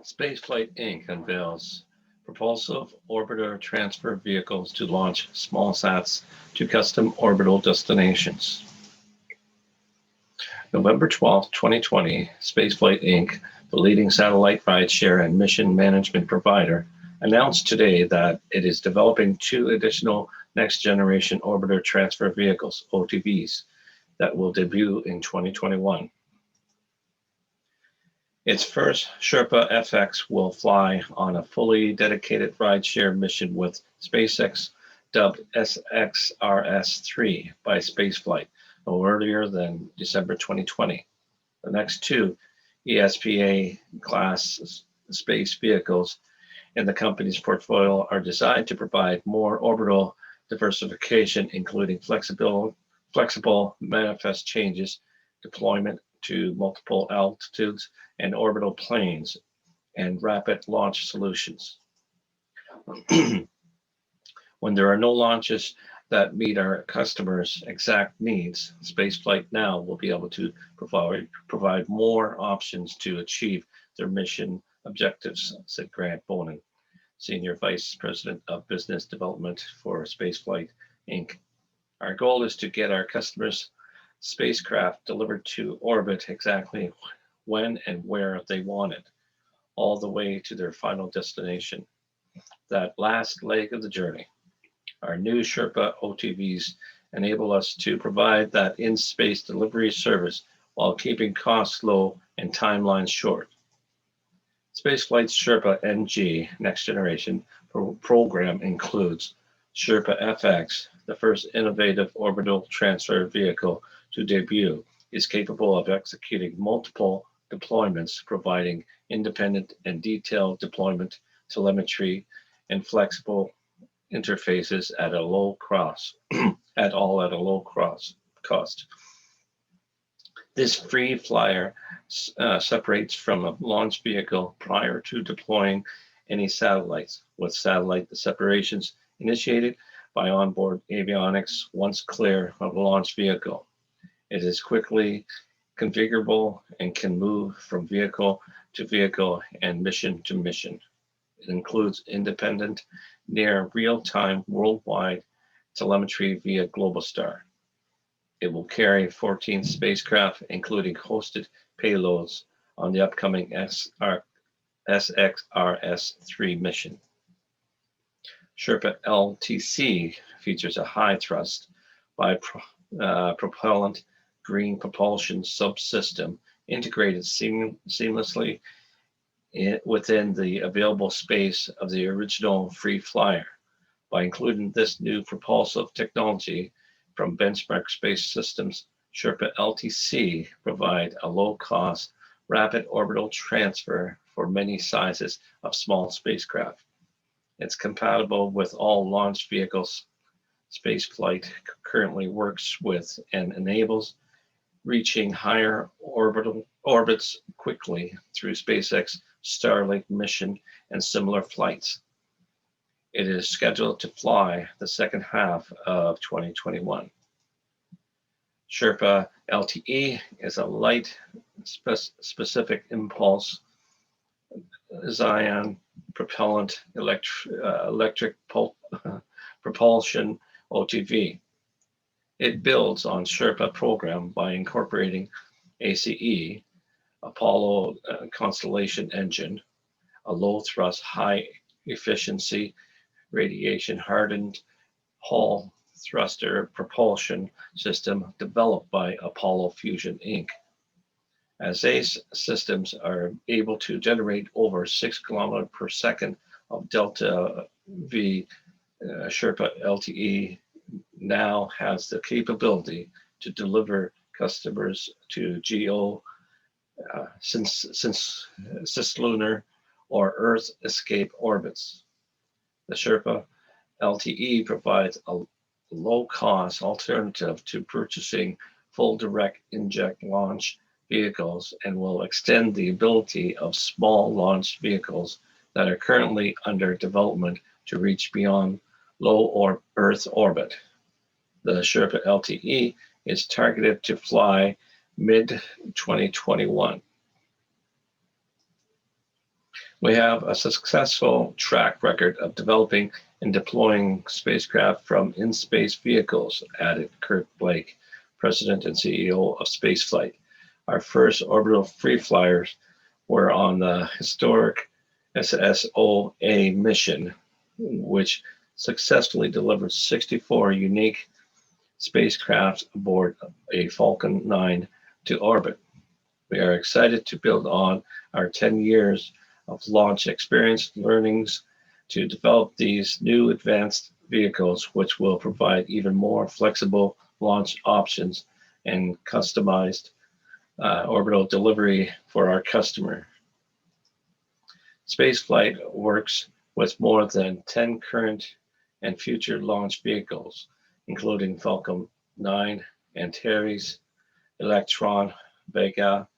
Spaceflight Inc. unveils propulsive orbiter transfer vehicles to launch SMALLSATs to custom orbital destinations. November 12, 2020, Spaceflight Inc., the leading satellite rideshare and mission management provider, announced today that it is developing two additional next-generation orbiter transfer vehicles, OTVs, that will debut in 2021. Its first Sherpa FX will fly on a fully dedicated rideshare mission with SpaceX, dubbed SXRS-3 by Spaceflight, no earlier than December 2020. The next two ESPA-class space vehicles in the company's portfolio are designed to provide more orbital diversification, including flexible manifest changes, deployment to multiple altitudes and orbital planes, and rapid launch solutions. When there are no launches that meet our customers' exact needs, Spaceflight now will be able to provide more options to achieve their mission objectives, said Grant Bonin, Senior Vice President of Business Development for Spaceflight Inc. Our goal is to get our customers' spacecraft delivered to orbit exactly when and where they want it, all the way to their final destination, that last leg of the journey. Our new Sherpa OTVs enable us to provide that in-space delivery service while keeping costs low and timelines short. Spaceflight's Sherpa NG Next Generation program includes Sherpa FX, the first innovative orbital transfer vehicle to debut, is capable of executing multiple deployments, providing independent and detailed deployment, telemetry, and flexible interfaces at a low cost. This free flyer separates from a launch vehicle prior to deploying any satellites, with satellite separations initiated by onboard avionics once clear of the launch vehicle. It is quickly configurable and can move from vehicle to vehicle and mission to mission. It includes independent, near real-time worldwide telemetry via Globalstar. It will carry 14 spacecraft, including hosted payloads, on the upcoming SXRS-3 mission. Sherpa LTC features a high-thrust bi-propellant green propulsion subsystem integrated seamlessly within the available space of the original free flyer. By including this new propulsive technology from Benchmark Space Systems, Sherpa LTC provide a low-cost, rapid orbital transfer for many sizes of small spacecraft. It's compatible with all launch vehicles spaceflight currently works with and enables reaching higher orbits quickly through SpaceX Starlink mission and similar flights. It is scheduled to fly the second half of 2021. Sherpa LTE is a light specific impulse Zion propellant electric propulsion OTV. It builds on Sherpa program by incorporating ACE, Apollo Constellation engine, a low thrust, high efficiency, radiation hardened Hall thruster propulsion system developed by Apollo Fusion Inc. As ACE systems are able to generate over 6 kilometers per second of Delta V, Sherpa LTE now has the capability to deliver customers to cislunar or Earth escape orbits. The Sherpa LTE provides a low-cost alternative to purchasing full direct inject launch vehicles and will extend the ability of small launch vehicles that are currently under development to reach beyond low Earth orbit. The Sherpa LTE is targeted to fly mid-2021. We have a successful track record of developing and deploying spacecraft from in-space vehicles, added Kurt Blake, President and CEO of SPACEFLIGHT. Our first orbital free flyers were on the historic SSOA mission, which successfully delivered 64 unique spacecraft aboard a Falcon 9 to orbit. We are excited to build on our 10 years of launch experience learnings to develop these new advanced vehicles, which will provide even more flexible launch options and customized orbital delivery for our customer. Spaceflight works with more than 10 current and future launch vehicles, including Falcon 9, Antares, Electron, Vega,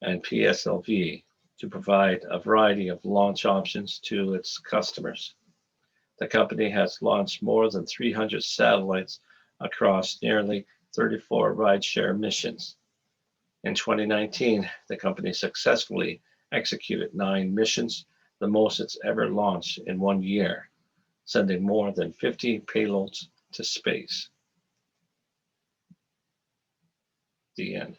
and PSLV, to provide a variety of launch options to its customers. The company has launched more than 300 satellites across nearly 34 rideshare missions. In 2019, the company successfully executed 9 missions, the most it's ever launched in 1 year, sending more than 50 payloads to space. The end.